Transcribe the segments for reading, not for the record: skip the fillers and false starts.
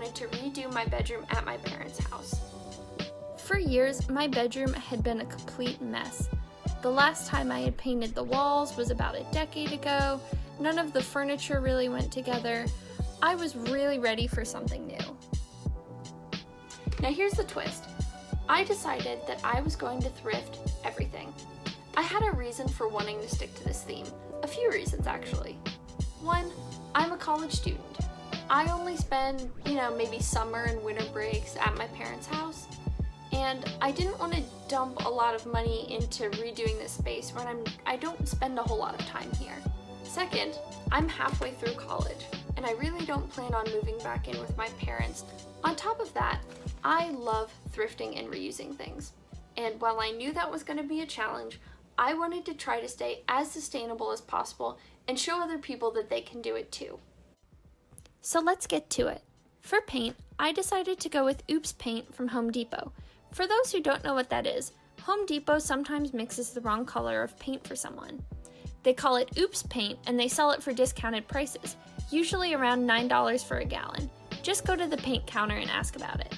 wanted to redo my bedroom at my parents' house. For years, my bedroom had been a complete mess. The last time I had painted the walls was about a decade ago. None of the furniture really went together. I was really ready for something new. Now here's the twist. I decided that I was going to thrift everything. I had a reason for wanting to stick to this theme. A few reasons, actually. One, I'm a college student. I only spend, maybe summer and winter breaks at my parents' house. And I didn't want to dump a lot of money into redoing this space when I don't spend a whole lot of time here. Second, I'm halfway through college, and I really don't plan on moving back in with my parents. On top of that, I love thrifting and reusing things. And while I knew that was going to be a challenge, I wanted to try to stay as sustainable as possible and show other people that they can do it too. So let's get to it. For paint, I decided to go with Oops Paint from Home Depot. For those who don't know what that is, Home Depot sometimes mixes the wrong color of paint for someone. They call it Oops Paint and they sell it for discounted prices, usually around $9 for a gallon. Just go to the paint counter and ask about it.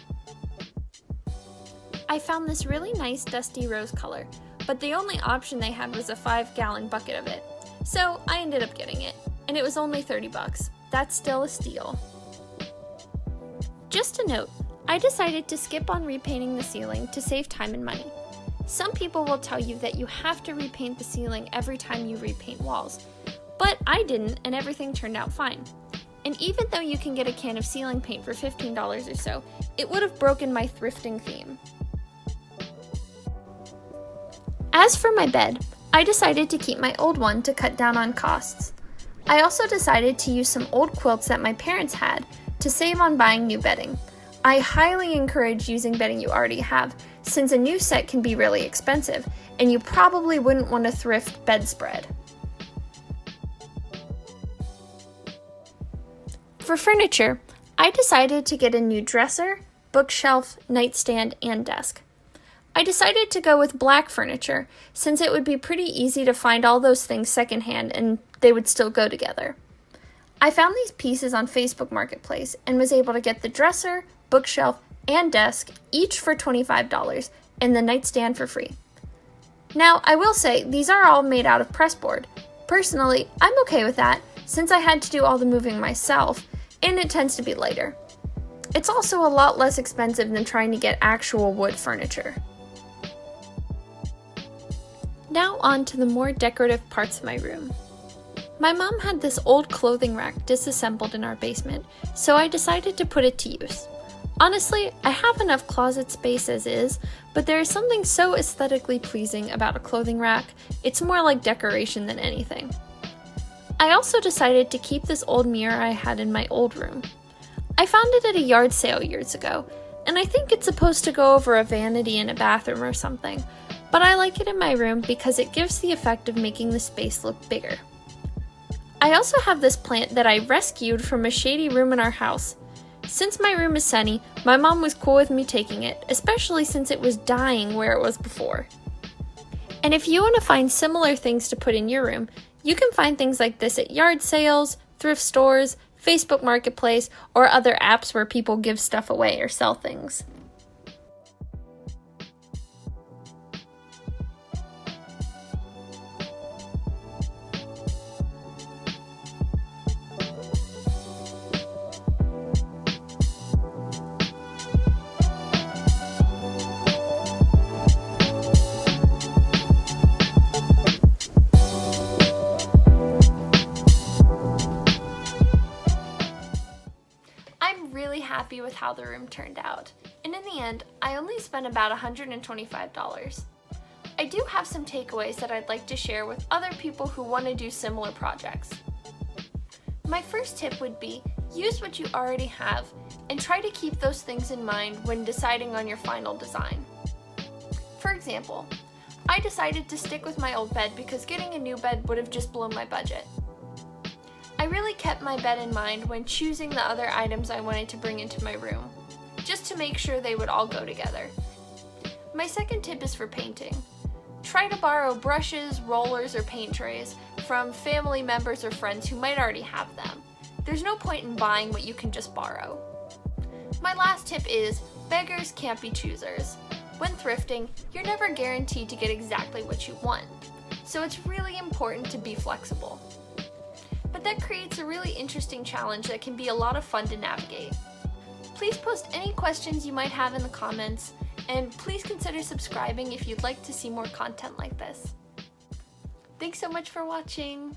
I found this really nice dusty rose color, but the only option they had was a 5-gallon bucket of it. So I ended up getting it, and it was only $30. That's still a steal. Just a note, I decided to skip on repainting the ceiling to save time and money. Some people will tell you that you have to repaint the ceiling every time you repaint walls, but I didn't and everything turned out fine. And even though you can get a can of ceiling paint for $15 or so, it would have broken my thrifting theme. As for my bed, I decided to keep my old one to cut down on costs. I also decided to use some old quilts that my parents had to save on buying new bedding. I highly encourage using bedding you already have, since a new set can be really expensive, and you probably wouldn't want to thrift bedspread. For furniture, I decided to get a new dresser, bookshelf, nightstand, and desk. I decided to go with black furniture, since it would be pretty easy to find all those things secondhand and they would still go together. I found these pieces on Facebook Marketplace and was able to get the dresser, bookshelf, and desk each for $25 and the nightstand for free. Now, I will say these are all made out of pressboard. Personally, I'm okay with that since I had to do all the moving myself and it tends to be lighter. It's also a lot less expensive than trying to get actual wood furniture. Now on to the more decorative parts of my room. My mom had this old clothing rack disassembled in our basement, so I decided to put it to use. Honestly, I have enough closet space as is, but there is something so aesthetically pleasing about a clothing rack, it's more like decoration than anything. I also decided to keep this old mirror I had in my old room. I found it at a yard sale years ago, and I think it's supposed to go over a vanity in a bathroom or something, but I like it in my room because it gives the effect of making the space look bigger. I also have this plant that I rescued from a shady room in our house. Since my room is sunny, my mom was cool with me taking it, especially since it was dying where it was before. And if you want to find similar things to put in your room, you can find things like this at yard sales, thrift stores, Facebook Marketplace, or other apps where people give stuff away or sell things. Happy with how the room turned out, and in the end, I only spent about $125. I do have some takeaways that I'd like to share with other people who want to do similar projects. My first tip would be, use what you already have, and try to keep those things in mind when deciding on your final design. For example, I decided to stick with my old bed because getting a new bed would have just blown my budget. I really kept my bed in mind when choosing the other items I wanted to bring into my room, just to make sure they would all go together. My second tip is for painting. Try to borrow brushes, rollers, or paint trays from family members or friends who might already have them. There's no point in buying what you can just borrow. My last tip is, beggars can't be choosers. When thrifting, you're never guaranteed to get exactly what you want, so it's really important to be flexible. But that creates a really interesting challenge that can be a lot of fun to navigate. Please post any questions you might have in the comments, and please consider subscribing if you'd like to see more content like this. Thanks so much for watching!